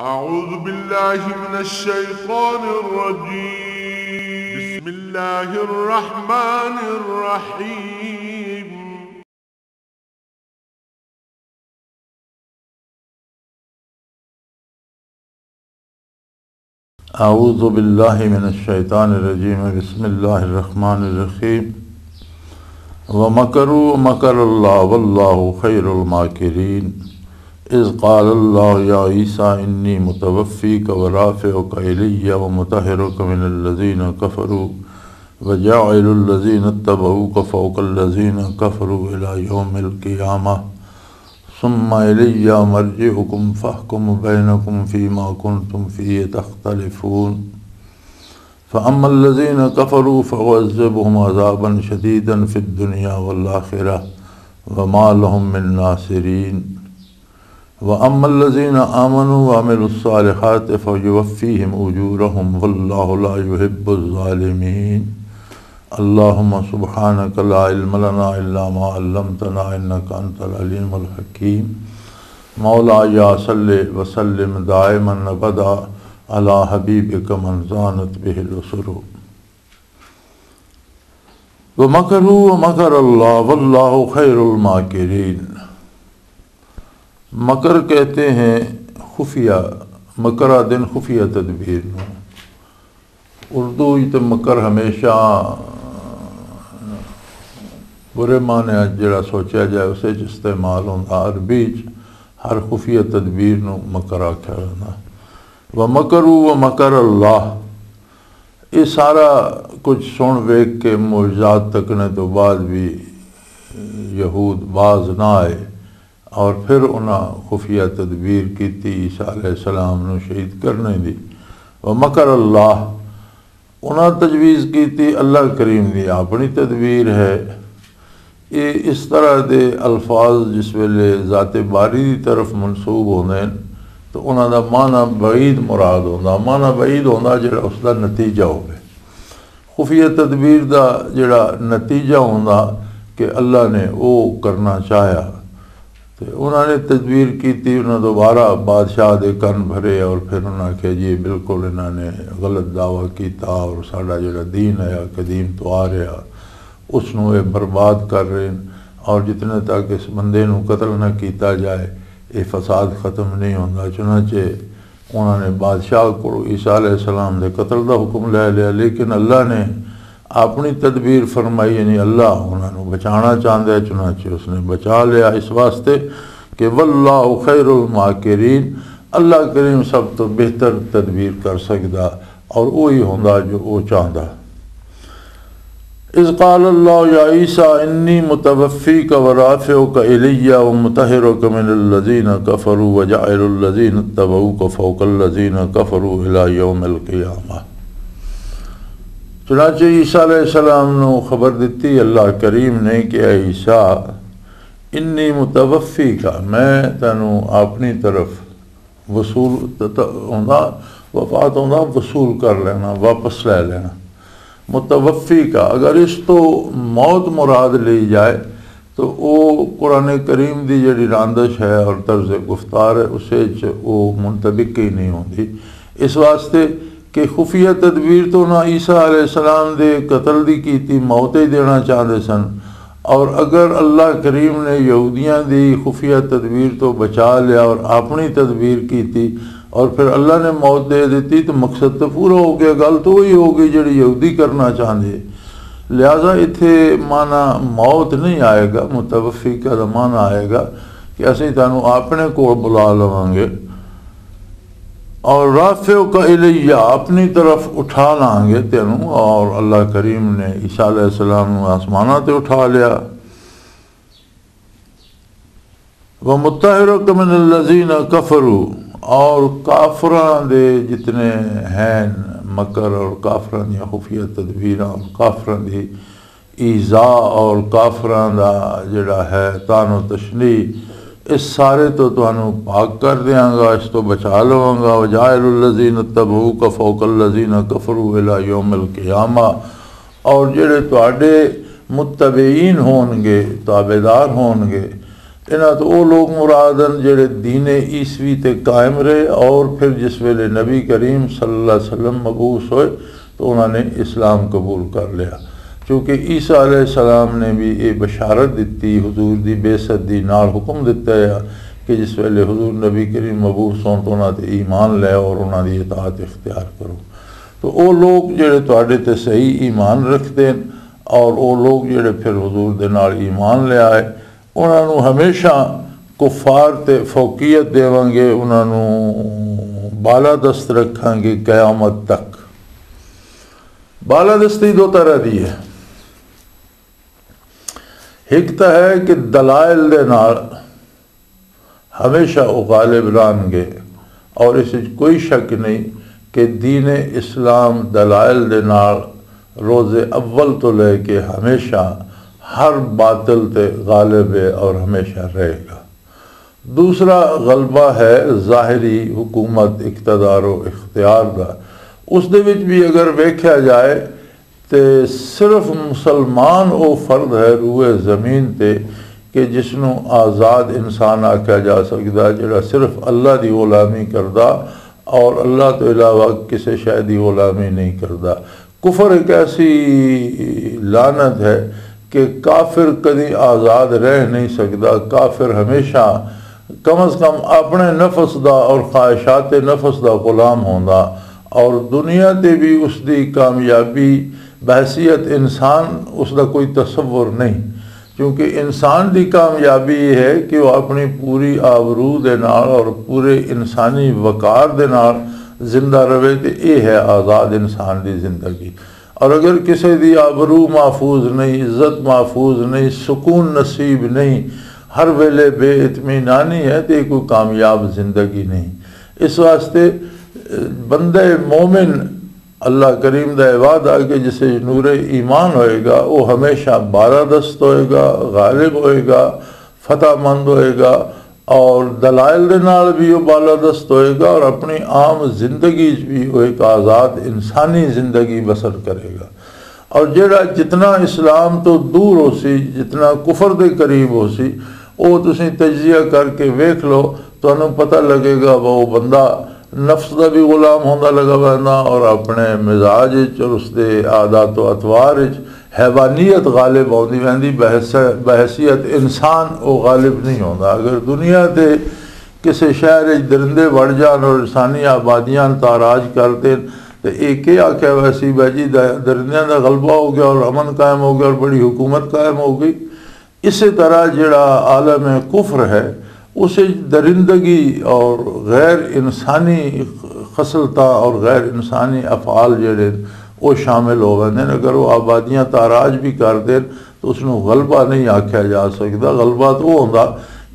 أعوذ بالله من الشيطان الرجيم. بسم الله الرحمن الرحيم. أعوذ بالله من الشيطان الرجيم. بسم الله الرحمن الرحيم. ومكروا مكر الله والله خير الماكرين. إذ قال الله يا عيسى إني متوفيك ورافعك إلي ومطهرك من الذين كفروا وجاعل الذين اتبعوك فوق الذين كفروا إلى يوم القيامة ثم إلي مرجعكم فاحكم بينكم فيما كنتم فيه تختلفون. فأما الذين كفروا فأعذبهم عذابا شديدا في الدنيا والآخرة وما لهم من ناصرين. وأما الذين آمنوا وعملوا الصالحات فيوفيهم أجورهم والله لا يحب الظالمين. اللهم سبحانك لا علم لنا إلا ما علمتنا إنك أنت العليم الحكيم. مولاي صل وسلم دائما أبدا على حبيبك من زانت به الأسر. ومكروا ومكر الله والله خير الماكرين. मकर कहते हैं खुफिया, मकरा दिन खुफिया तदबीर नूं। उर्दू तो मकर हमेशा बुरे माने जिहड़ा सोचा जाए उसे इस्तेमाल होंदा। अरबी हर खुफिया तदबीर नूं मकर आख्या जांदा। व मकरू व मकर अल्लाह। ये सारा कुछ सुन वेख के मुआजात तकने तो बाद भी यहूद बाज ना आए और फिर उन्हें खुफिया तदबीर की ईसा अलैहिस्सलाम नूं शहीद करने दी। व मकर अल्लाह उन्हें तजवीज़ की थी अल्लाह करीम दी अपनी तदबीर है। ये इस तरह के अल्फाज जिस वेले ज़ाते बारी की तरफ मनसूब होंदे तो उन्होंने माना बईद मुराद होंदा। माना बईद होंदा जिहड़ा उसका नतीजा होवे। खुफिया तदबीर का जिहड़ा नतीजा होंदा कि अल्लाह ने वो करना चाहा तो उन्होंने तदबीर की थी। उन्हें दोबारा बादशाह के कन भरे और फिर उन्होंने आख्या जी बिल्कुल इन्होंने गलत दावा किया और साड़ा जो दीन है कदीम तो आ रहा उसनों ये बर्बाद कर रहे हैं और जितने तक इस बंदे नूं कतल न किया जाए ये फसाद ख़त्म नहीं होता। चुनाचे उन्होंने बादशाह को ईसा अलैहिस्सलाम के कतल का हुक्म ले लिया लेकिन अल्लाह ने अपनी तदबीर फरमाई यानी अल्लाह उन्होंने बचाना चाहता है। चुनाचे उसने बचा लिया इस वास्ते कि वल्लाहु खैरुल माकिरीन। अल्लाह करीम सब तो बेहतर तदबीर कर सकता और वही होंदा जो वो चाहता। इज़ क़ाल अल्लाहु या ईसा इन्नी मुतवफ़्फ़ीका व राफ़िउका इलैया व मुतहिरुका मिनल लज़ीना कफ़रू व जाइलुल लज़ीना इत्तबऊका फ़ौक़ल लज़ीना कफ़रू इला यौमिल क़ियामह। चुनाचे ईसा अलैहिस्सलाम ने खबर दी अल्लाह करीम ने कि ईसा इन्नी मुतवफ़्फ़ीका मैं तेनू अपनी तरफ वसूल होंदा वफात होंदा वसूल कर लेना वापस ले लेना। मुतवफ़्फ़ीका अगर इस तो मौत मुराद ली जाए तो वो कुरान करीम की जी रांदश है और तर्ज गुफ्तार है उसे वो मुंतबिक ही नहीं होती। इस वास्ते कि खुफिया तदबीर तो ना ईसा अलैहिस्सलाम दे कतल की थी मौत ही देना चाहते सन और अगर अल्लाह करीम ने यहूदियाँ दी खुफिया तदबीर तो बचा लिया और अपनी तदबीर की थी और फिर अल्लाह ने मौत दे दी तो मकसद तो पूरा हो गया। गल तो वही हो गई जी यहूदी करना चाहते। लिहाजा इत्थे माना मौत नहीं आएगा। मुतवफ़्फ़ीका का माना आएगा कि असीं तुहानूं अपने कोल बुला लवांगे और राफ़िउका इलैया अपनी तरफ उठा लांगे तेनू। और अल्लाह करीम ने ईसा अलैहिस्सलाम आसमाना ते उठा लिया। व मुतहिरुका मिनल लज़ीना कफ़रू और काफरां दे जितने हैं मकर और काफरां दी खुफिया तदबीर और काफरां दी ईज़ा और काफरां दा जिहड़ा है तानो तशनी इस सारे तो तुहानूं पाक कर देंगा इस तो बचा लवांगा। वजाइलुल लज़ीना इत्तबऊका फ़ौक़ल लज़ीना कफ़रू इला यौमिल क़ियामा और जिहड़े तुहाडे मुत्तबईन होणगे ताबेदार होणगे इन्हां तो वो लोग मुरादन जेड़े दीन ईसवी ते कायम रहे और फिर जिस वेले नबी करीम सल्लल्लाहु अलैहि वसल्लम मबूस होए तो उन्होंने इस्लाम कबूल कर लिया। क्योंकि ईसा अलैहिस्सलाम ने भी ये बशारत दी हुजूर दी बेसत दी नाल हुक्म दिता है कि जिस वेले हुजूर नबी करीम मबूस हों तो उन्हां ते ईमान ले और उन्हां दी इताअत इख्तियार करो। तो वो लोग जेड़े तुहाडे ते सही ईमान रखते हैं और वो लोग जेड़े फिर हुजूर दे नाल ईमान ले आए उन्हां नूं हमेशा कुफार ते फौकियत देवांगे, उन्हां नूं बालादस्त रखांगे क़यामत तक। बालादस्ती दो तरह दी है, एक तो है कि दलाइल दे नाल हमेशा वो गालिब रहणगे और इस कोई शक नहीं कि दीन इस्लाम दलाइल दे नाल रोज़े अव्वल तो लेके हमेशा हर बातिल ते गालिब है और हमेशा रहेगा। दूसरा गलबा है ज़ाहिरी हुकूमत इक़्तिदार व इख्तियार दा। उस दे विच भी अगर वेख्या जाए तो सिर्फ मुसलमान वो फर्द है रूए ज़मीन ते कि जिसनों आज़ाद इंसान आख्या जा सकता, जिहड़ा सिर्फ अल्लाह की गुलामी करदा और अल्लाह तो इलावा किसी शय की गुलामी नहीं करता। कुफर एक ऐसी लानत है कि काफिर कभी आज़ाद रह नहीं सकता। काफिर हमेशा कम अज़ कम अपने नफस दा और ख्वाहिशात नफस दा गुलाम होंदा और दुनिया ते भी उसकी कामयाबी बहसीत इंसान उसका कोई तसव्वुर नहीं। क्योंकि इंसान की कामयाबी है कि वह अपनी पूरी आबरू दे नाल और पूरे इंसानी वकार दे नाल जिंदा रहे, तो ये है आज़ाद इंसान की जिंदगी। और अगर किसी की आबरू महफूज नहीं, इज्जत महफूज नहीं, सुकून नसीब नहीं, हर वेले बेइत्मीनानी है तो कोई कामयाब जिंदगी नहीं। इस वास्ते बंदे मोमिन अल्लाह करीम दा वादा कि जिसे नूरे ईमान होएगा वो हमेशा बारादस्त होएगा, गालिब होएगा, फतहमंद होएगा और दलाइल दे नाल भी वो बालादस्त होएगा और अपनी आम जिंदगी भी वो एक आज़ाद इंसानी जिंदगी बसर करेगा। और जेड़ा जितना इस्लाम तो दूर हो सी, जितना कुफर दे करीब हो सी, वो तुसीं तजिया करके वेख लो, तुहानूं पता लगेगा वो बंदा नफ्स का भी गुलाम होंदा लगा बंदा और अपने मिजाज और उसके आदत व अतवार हैवानियत गालिब आती वहदी, बहसीत इंसान वो गालिब नहीं होता। अगर दुनिया के किसी शहर दरिंदे बढ़ जान और इंसानी आबादियां ताराज करते तो एक ही आख्या वैसी भाजी दरिंदियां का गलबा हो गया और अमन कायम हो गया और बड़ी हुकूमत कायम हो गई। इसी तरह जड़ा आलम कुफ्र है उसे दरिंदगी और गैर इंसानी खसलता और गैर इंसानी अफ़ाल जड़े वो शामिल हो गए। अगर वो आबादियां ताराज भी कर दें तो उसनों गलबा नहीं आख्या जा सकता। गलबा तो वो होंदा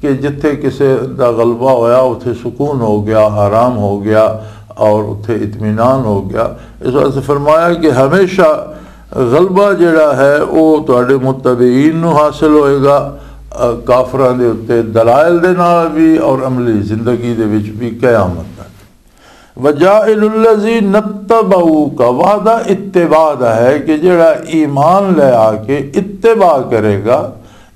कि जिथे किसी का गलबा होया उत्थे सुकून हो गया, आराम हो गया और उत्थे इत्मीनान हो गया। इस वास्ते फरमाया कि हमेशा गलबा जड़ा है वो तुहाडे मुत्तबईन नूं हासिल होएगा, काफरां दे उत्ते दलाइल दे नाल भी और अमली जिंदगी दे विच भी क़यामत तक। वजाइलुल्लज़ी नत्तबऊ का वादा इत्तिबा दा है कि जेड़ा ईमान ले आके इत्तिबा करेगा।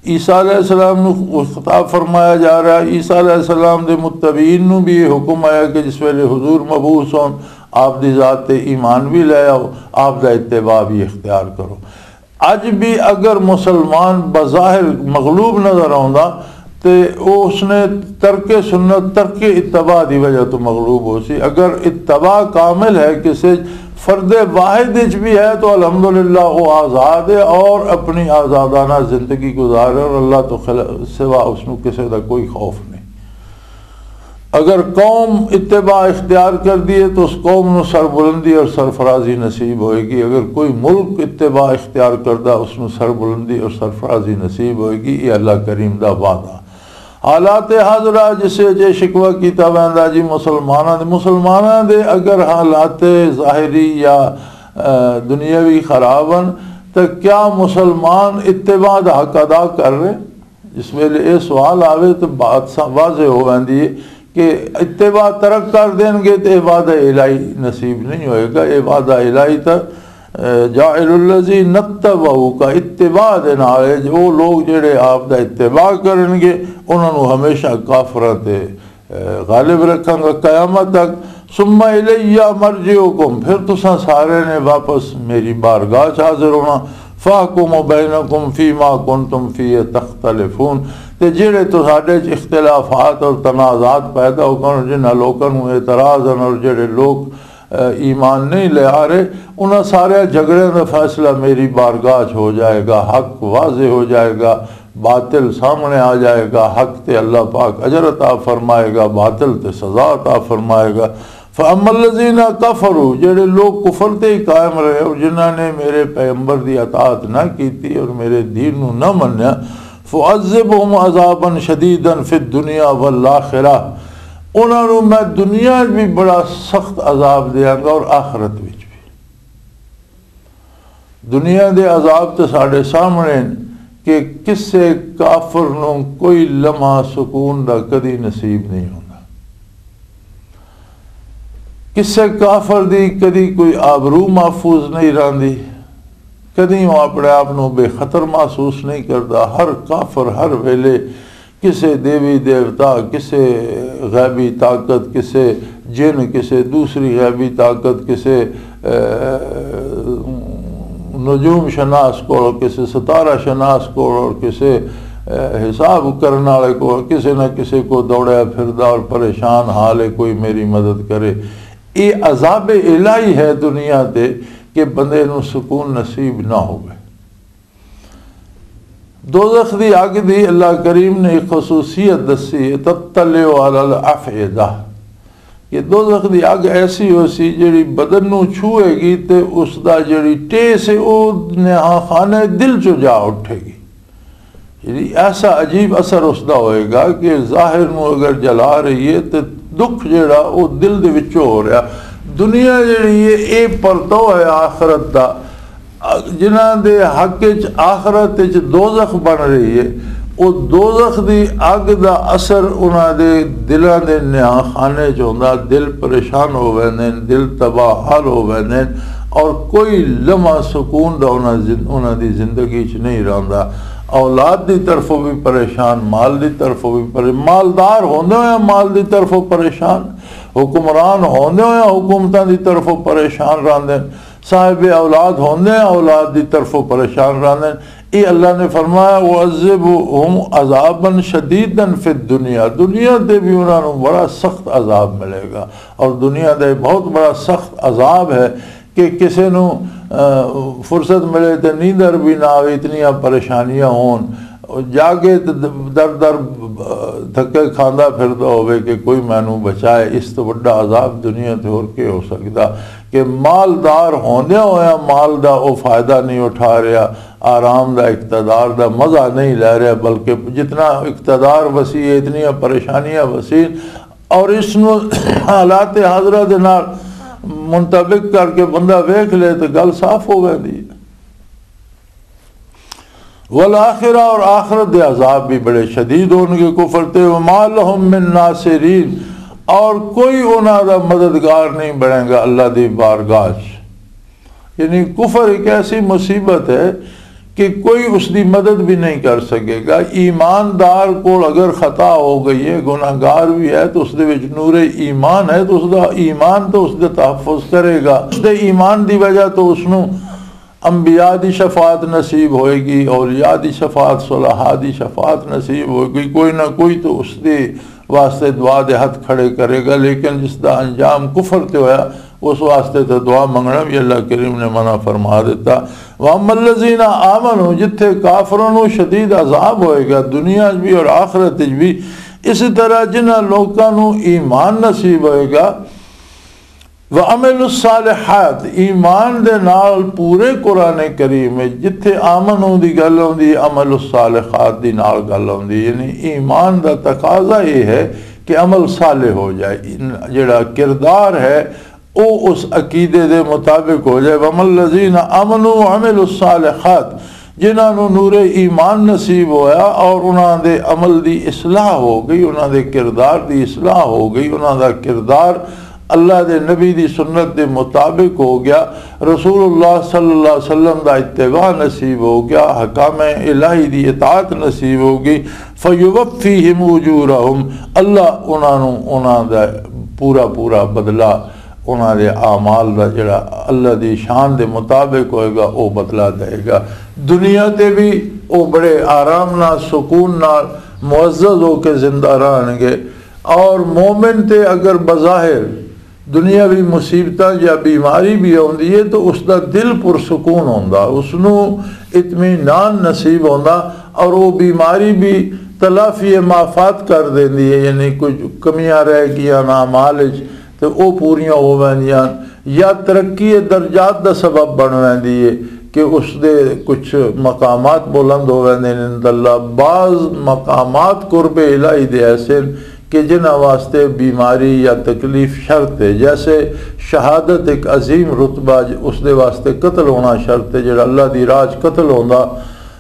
ईसा अलैहिस्सलाम नूं खिताब फरमाया जा रहा है। ईसा अलैहिस्सलाम दे मुत्तबईन नूं भी ये हुक्म आया कि जिस वेले हुजूर मबूस होन आप दी ज़ात ते ईमान भी ले आओ, आप दा इत्तिबा भी इख्तियार करो। अज भी अगर मुसलमान बज़ाहिर मगलूब नज़र आउंदा तो उसने तर्के सुन्नत तर्के इत्तबा की वजह तो मगलूब हो सी। अगर इत्तबा कामिल है किसी फ़र्द वाहिद भी है तो अल्हम्दुलिल्लाह वो आज़ाद है और अपनी आज़ादाना ज़िंदगी गुजारे और अल्लाह तो सिवा उसनों किसी का कोई खौफ नहीं। अगर कौम इत्तिबा इख्तियार कर दिए तो उस कौम को सरबुलंदी और सरफराजी नसीब होएगी। अगर कोई मुल्क इत्तिबा इख्तियार करदा उसनों सरबुलंदी और सरफराजी नसीब होएगी। ये अल्लाह करीम दा वादा। हालात हाजरा जिसे जे शिकवा किया वैंदा जी मुसलमाना दे अगर हालात ज़ाहिरी या दुनियावी खराबन तो क्या मुसलमान इत्तिबा दा हक अदा कर रहे? जिस वेले ये सवाल आवे तो बात वाज़े हो वैंदी है कि इत्तिबा तरक कर देंगे तो ये वादा इलाही नसीब नहीं होएगा। ये वादा इलाही तो जाइलुल्लज़ी नत्तबहू का इत्तिबा दे नाल वो लोग जिहड़े आप दा इत्तिबा करनगे उन्हां नूं हमेशा काफरां ते गालिब रखांगा क़यामत तक। सुम्मा इलैया मरजिउकुम, फिर तुसां सारे ने वापस मेरी बारगाह च हाज़िर होना। फ़ाहकुम बैनकुम फ़ीमा कुंतुम फ़ीहि तख्तलिफ़ून, ते जिहड़े तुहाडे च इख्तिलाफ़ात और तनाज़ात पैदा होण, जिन्हां लोकां नूं एतराज़ हन और जिहड़े लोग ईमान नहीं ले आ रहे, उन्हां सारे झगड़े का फैसला मेरी बारगाह च हो जाएगा। हक वाज़े हो जाएगा, बातिल सामने आ जाएगा। हक ते अल्लाह पाक अजर अता फरमाएगा, बातिल ते सज़ा अता फरमाएगा। फ़अम्मल्लज़ीना कफ़रू, जेड़े लोग कुफर ते ही कायम रहे और जिन्हां ने मेरे पैगंबर दी अतात ना की और मेरे दीन नूं न मन्या, फ़ुअज़्ज़िबहुम अज़ाबन शदीदन फ़िद दुनिया वल आखिरा, उन्होंने मैं दुनिया भी बड़ा सख्त अजाब देंगा और आखिरत भी। दुनिया के अजाब तो साढ़े सामने कि किसी काफर नूं कोई लम्हा सुकून का कदी नसीब नहीं होता। किसी काफर की कदी कोई आबरू महफूज नहीं रही, कदी वो अपने आप को बेखतर महसूस नहीं करता। हर काफर हर वेले किसी देवी देवता, किसी गैबी ताकत, किसी जिन, किसी दूसरी गैबी ताकत, किसी नजूम शनास को, किसी सितारा शनास को और किसी हिसाब करने वाले को, किसी न किसी को दौड़ा फिरदा और परेशान हाल है कोई मेरी मदद करे। ये अजाब इलाही है दुनिया ते कि बंदे नूं सुकून नसीब ना होवे। दोज़ख दी अग दी अल्लाह करीम ने एक खसूसियत दसी है, तत्तलिउ अलल अफ़इदा, कि दोज़ख दी अग ऐसी हो सी जिहड़ी बदन नूं छूएगी तो उसका जिहड़ी टेस है वो खाने दिल चो जा उठेगी। जी ऐसा अजीब असर उसका होएगा कि ज़ाहिर नूं अगर जला रही है तो दुख जिहड़ा वो दिल दे विचों हो रहा। दुनिया जिहड़ी है ये परतो है आखिरत दा, जिन्हां दे हक च आखिरत च दोज़ख बन रही है, वो दोज़ख दी अग दा असर उन्हां दे दिलां दे निहां खाने च होंदा। दिल परेशान हो वैंदे, दिल तबाह हाल हो वैंदे और कोई लम्हा सुकून दा उन्हां दी जिंदगी च नहीं रहिंदा। औलाद की तरफों भी परेशान, माल की तरफों भी परेशान, मालदार होंदे होया माल की तरफों परेशान, हुक्मरान होंदे होया हुकूमतां की तरफों परेशान रहंदे, साहिब औलाद होंदे औलाद की तरफों परेशान रहंदे। ये अल्लाह ने फरमाया वअज़्ज़िबहुम अज़ाबन शदीदन फ़िद दुनिया, दुनिया ते भी उन्होंने बड़ा सख्त अजाब मिलेगा। और दुनिया का बहुत बड़ा सख्त अजाब है कि किसी नूं फुर्सत मिले तो नींदर भी ना आवे, इतनियां परेशानियां होन, जाके दर दर धक्के खांदा फिरदा होवे कि कोई मैनू बचाए। इस तो बड़ा अजाब दुनिया ते होर के हो सकता कि मालदार होंदे होया माल दा वो फायदा नहीं उठा रहा, आराम दा इक़्तिदार दा मज़ा नहीं ले रहा, बल्कि जितना इक़्तिदार वसी है इतनियां परेशानियां वसी। और इसनूं हालात हाज़रा दे नाल मुंतबिक करके बंदा वेख ले तो गल साफ हो गई। वल आखिरा, और आखिरत दे अजाब भी बड़े शदीद होंगे कुफर ते। वमा लहुम मिन नासिरीन, और कोई उन्हां दा मददगार नहीं बनेगा अल्लाह दी बारगाह। यानी कुफर एक ऐसी मुसीबत है कि कोई उसकी मदद भी नहीं कर सकेगा। ईमानदार को अगर खता हो गई है, गुनाहगार भी है, तो उसके विच नूरे ईमान है तो उसका ईमान तो उसके तहफ़्फ़ुज़ करेगा। उसके ईमान की वजह तो उसनू अंबिया की शफात नसीब होएगी, औलिया की शफात, सुलहा की शफात नसीब होएगी। कोई ना कोई तो उसके वास्ते दुआ दे हथ खड़े करेगा। लेकिन जिसका अंजाम कुफर ते होया उस वास्ते तो दुआ मंगना भी अल्लाह करीम ने मना फरमा दिता। वअम्मल्लज़ीना आमनू, जिथे काफरों को शदीद अजाब होएगा दुनिया भी और आखिरत भी। इसी तरह जिन्हां लोगों को ईमान नसीब होएगा व अमलुस्सालिहात, ईमान दे नाल पूरे कुरान करीम में जिथे आमनू की गल आउंदी अमलुस्सालिहात दी नाल गल आउंदी। यानी ईमान का तकाजा ये है कि अमल साले हो जाए, जिहड़ा किरदार है वो उस अकीदे दे मुताबिक हो जाए। वमल्लज़ीना आमनू व अमलुस्सालिहात, जिन्होंने नूरे ईमान नसीब होया और उन्होंने अमल की इसलाह हो गई, उन्होंने किरदार की इसलाह हो गई, उन्होंने किरदार अल्लाह दे नबी दी सुन्नत दे मुताबिक हो गया, रसूलुल्लाह सल्लल्लाहु अलैहि वसल्लम दा इत्तिबा नसीब हो गया, हकाम इलाही दी इताअत नसीब हो गई, फयुवफ़्फ़ीहिम उजूरहुम, अल्लाह उन्हां दा पूरा पूरा बदला उन्हां दे आमाल दा जिहड़ा अल्लाह दी शान दे मुताबिक होएगा वो बदला देगा। दुनिया ते भी वो बड़े आराम नाल सुकून नाल मुअज़्ज़ज़ होकर जिंदा रहणगे। और मोमिन ते अगर बज़ाहिर दुनियावी मुसीबत या बीमारी भी आउंदी है तो उसका दिल पुरसकून होंदा, उसनूं इत्मीनान नसीब होंदा और वो बीमारी भी तलाफी माफात कर देंदी है, यानी कुछ कमियां रह गई ना माल तो वो पूरियां हो वैंदियां, या तरक्की दर्जात का सबब बन वैंदी है कि उसके कुछ मकामात बुलंद हो वैंदे ने इंदल्लाह। बाज़ मकामात कुर्ब इलाही दे ऐसे कि जिन्हां वास्ते बीमारी या तकलीफ शर्त है, जैसे शहादत एक अजीम रुतबा उसके वास्ते कत्ल होना शर्त है, जो अल्लाह दी राह कत्ल होंदा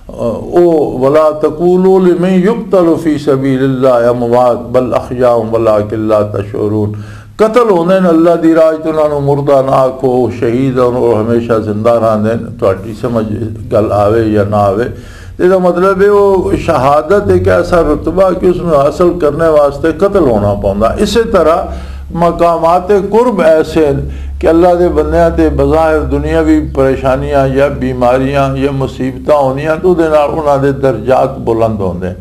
ओ वला तकूलू लिमन युक्तलु फी सबीलिल्लाह अमवात बल अहयाउम वलाकिन ला तशऊरून, कत्ल होंदे ने अल्लाह दी राह तो उन्होंने मुर्दा ना आखो, शहीद और हमेशा जिंदा रहंदे ने, तुहाडी समझ गल आवे या ना आवे। इसका मतलब है वो शहादत एक ऐसा रुतबा कि उसमें हासिल करने वास्ते कत्ल होना पौंदा। इसी तरह मकामात कुर्ब ऐसे हैं कि अल्लाह के बंदियां ते बज़ाहिर दुनियावी परेशानियां या बीमारियां या मुसीबत होंदियां तो उन्हां दे दर्जात बुलंद होंदे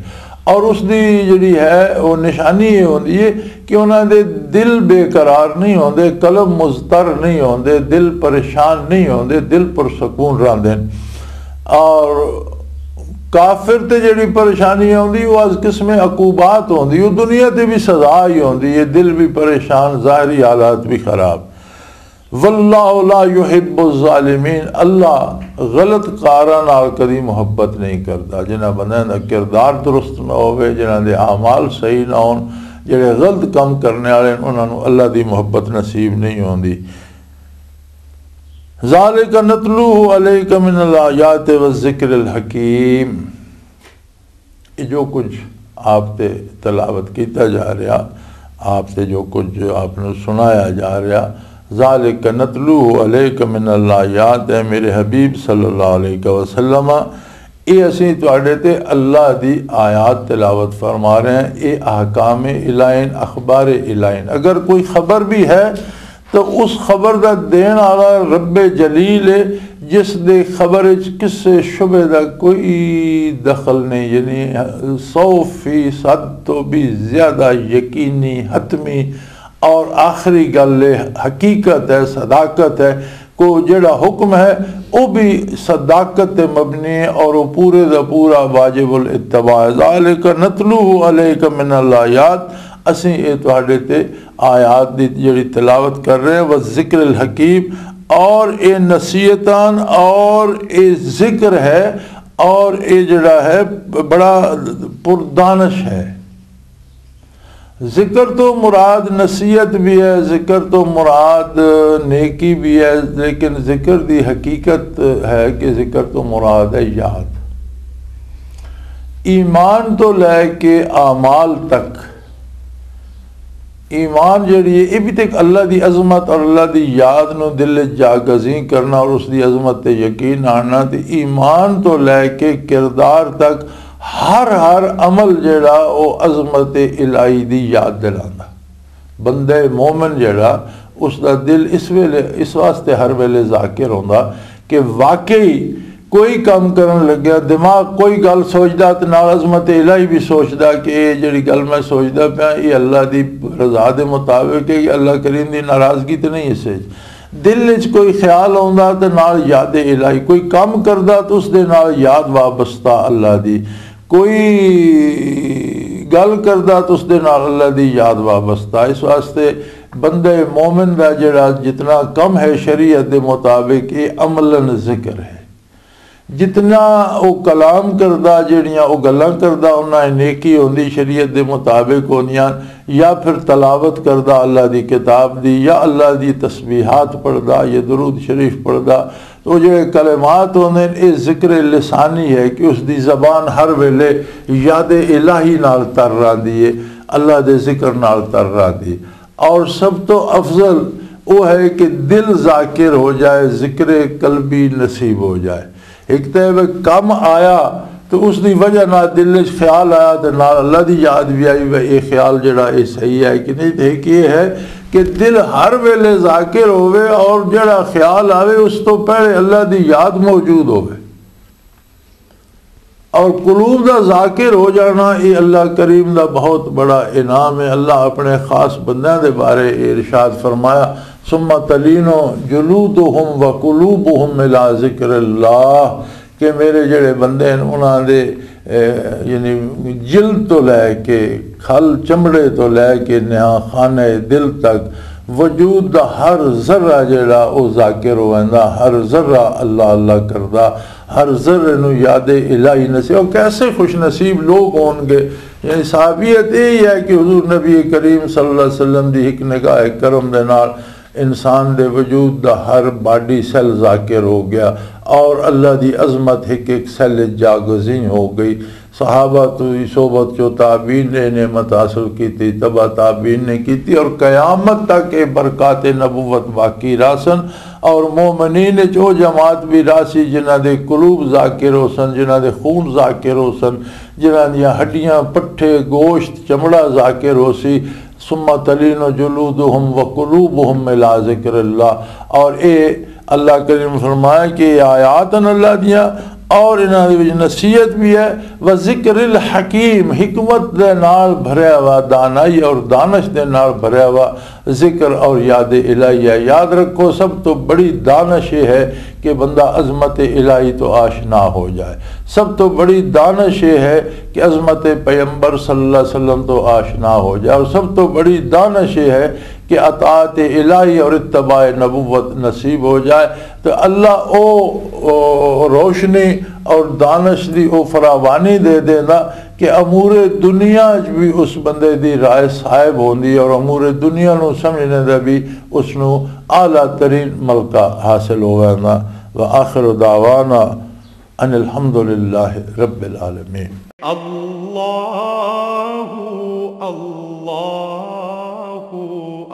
और उसकी जिहड़ी है वो निशानी ये होंदी है कि उन्हां दे दिल बेकरार नहीं होंदे, कलब मुज़तर नहीं होंदे, दिल परेशान नहीं होंदे, दिल पुरसकून रहंदे। और काफिर ते जिहड़ी परेशानी आउंदी वो अज किस्म अकूबात होंदी, वो दुनिया ते भी सज़ा ही होंदी है, दिल भी परेशान, ज़ाहिरी हालात भी खराब। वल्लाहु ला युहिब्बुज़ ज़ालिमीन, अल्लाह गलत कारां नाल कदी मुहब्बत नहीं करता, जिन्हां बंदियां दा किरदार दुरुस्त ना होवे, जिन्हां दे आमाल सही ना होन, जिहड़े गलत काम करने वाले उन्हां नूं अल्लाह दी मुहब्बत नसीब नहीं होंदी। ज़ालिका नतलूहु अलैका मिनल आयाति वज़्ज़िक्रिल हकीम, ये जो कुछ आप ते तलावत किया जा रहा, आप ते जो कुछ आपने सुनाया जा रहा, ज़ालिका नतलूहु अलैका मिनल आयात, है मेरे हबीब सल्लल्लाहु अलैहि वसल्लम, ये असीं तुहाडे ते अल्लाह दी आयात तिलावत फरमा रहे हैं, ये अहकाम इलाइन अखबार इलाइन। अगर कोई खबर भी है तो उस खबर का देने वाला रब्बे जलील है, जिस दे खबर किसी शुबे का कोई दखल नहीं, यानी 100% तो भी ज़्यादा यकीनी हतमी और आखिरी गल हकीकत है, सदाकत है। को जेड़ा हुक्म है वो भी सदाकत मबनी है और वो पूरे का पूरा वाजिबुल इत्तबा है। ज़ालिका नतलूहु अलैका मिनल आयात, असीं ये तुहाडे ते आयात दी जिहड़ी तिलावत कर रहे हैं, व ज़िक्रिल हकीम, और ये नसीहतान और ये ज़िक्र है और ये जड़ा है बड़ा पुरदानश है। ज़िक्र तो मुराद नसीहत भी है, ज़िक्र तो मुराद नेकी भी है, लेकिन ज़िक्र दी हकीकत है कि ज़िक्र तो मुराद है याद। ईमान तो लैके आमाल तक, ईमान जड़ी है ये भी तो एक अल्लाह की अजमत और अल्लाह की याद नूं दिल जागजी करना और उसकी अजमत ते यकीन आना। तो ईमान तो लैके किरदार तक हर अमल जड़ा वो अजमत इलाही दी याद दिलांदा। बंदे मोमिन जड़ा उसका दिल इस वेले इस वास्ते हर वेले जाकिर होंदा कि वाकई कोई काम करन लग्या दिमाग कोई गल सोचदा तो नाल अजमत इलाही भी सोचदा कि ये जिहड़ी गल मैं सोचदा पिया ये अल्लाह दी रज़ा दे मुताबिक है, अल्लाह करीम दी नाराज़गी तो नहीं। इसे दिल च कोई ख्याल आउंदा तो नाल याद इलाही, कोई काम करदा तो उसदे नाल याद वाबस्ता अल्लाह दी, कोई गल करदा तो उसदे नाल अल्लाह दी याद वाबस्ता। इस वास्ते बंदे मोमिन दा जिहड़ा जितना कम है शरीयत दे मुताबिक ये अमलन जिक्र है। जितना वो कलाम करदा जिहड़ियां वो गल्लां करदा उन्हां नेकी होंदी शरीयत दे मुताबिक होंदियां, या फिर तलावत करदा अल्लाह दी किताब दी, या अल्लाह दी तस्बीहात पढ़दा या दुरूद शरीफ पढ़दा, तो जो कलमात होंदे ये जिक्र लिसानी है कि उसकी ज़बान हर वेले याद इलाही नाल तर रही है, अल्लाह दे जिक्र नाल तर रही। और सब तो अफजल वो है कि दिल जाकिर हो जाए, जिक्र कल्बी नसीब हो जाए। एक तो कम आया तो उसकी वजह ना दिल ख्याल आया तो ना अल्लाह की याद भी आई, वह ये ख्याल जड़ा ये सही है कि नहीं। एक ये है कि दिल हर वेले जाकिर होवे और जड़ा ख्याल आवे उस तो पहले अल्लाह की याद मौजूद होवे। और कुलूब का जाकिर हो जाना ये अल्लाह करीम का बहुत बड़ा इनाम है। अल्लाह अपने खास बंदियां के बारे इरशाद फरमाया, सुम्मा तलीनो जुलूदुहुम व कुलूबुहुम इला ज़िक्रिल्लाह, कि मेरे जड़े बंदे हैं उन्होंने यानी जिल तो लैके खल चमड़े तो लैके न्या खाने दिल तक वजूद का हर जर्रा जड़ा वो जाकिर होंदा, हर जर्रा अल्लाह अल्लाह करदा, हर जर्रे नू यादे इलाही नसीब। और कैसे खुश नसीब लोग होंगे। यानी साबियत यही है कि हुजूर नबी करीम सल्लल्लाहु अलैहि वसल्लम दी एक निगाह करम दे नाल इंसान दे वजूद दा हर बॉडी सेल जाकिर हो गया और अल्लाह की अजमत एक एक सेल जागजी हो गई। सहाबा तो सोबत जो ताबीन ने नेमत हासिल की थी, तबा ताबीन ने की थी, और क़यामत तक ये बरक़ात नबुवत बाकी रासन। और मोमिनीन जो जमात भी रासी जिन्हां दे कुलूब जाकिर हो सन, जिन्हां दे खून जाकिर हो सन, जिन्हां दियां हड्डियां पट्ठे गोश्त चमड़ा जाकिर हो सी। सुम्मा तलीनो जुलूदुहुम व कुलूबुहुम इला ज़िक्रिल्लाह। और ये अल्लाह करीम फरमाया कि आयात अल्लाह दियाँ और इन्होंने नसीहत भी है। व ज़िक्रिल हकीम, हिकमत दे नाल भरया हुआ, दानाई और दानश दे नाल भरया हुआ ज़िक्र और याद इलाही है। याद रखो सब तो बड़ी दानश ये है कि बंदा अज़मत इलाही तो आशना हो जाए। सब तो बड़ी दानश ये है कि अज़मत पैगम्बर सल्लल्लाहु अलैहि वसल्लम तो आशना हो जाए। और सब तो बड़ी दानश ये है कि अताअत इलाही और इत्तबाए नबुव्वत नसीब हो जाए। तो अल्लाह ओ रोशनी और दानश दी ओ फरावानी दे देना कि अमूरे दुनिया भी उस बंदे दी राय साहिब होंदी और अमूरे दुनिया नू समझने दा भी उसनू आला तरीन मलका हासिल होगा। व आखिर दावाना अनिल हम्दुलिल्लाहि रब्बिल आलमीन। अल्लाहु अल्लाहु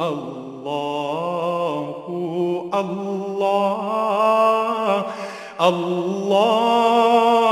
अल्लाहु अल्लाह अल्लाह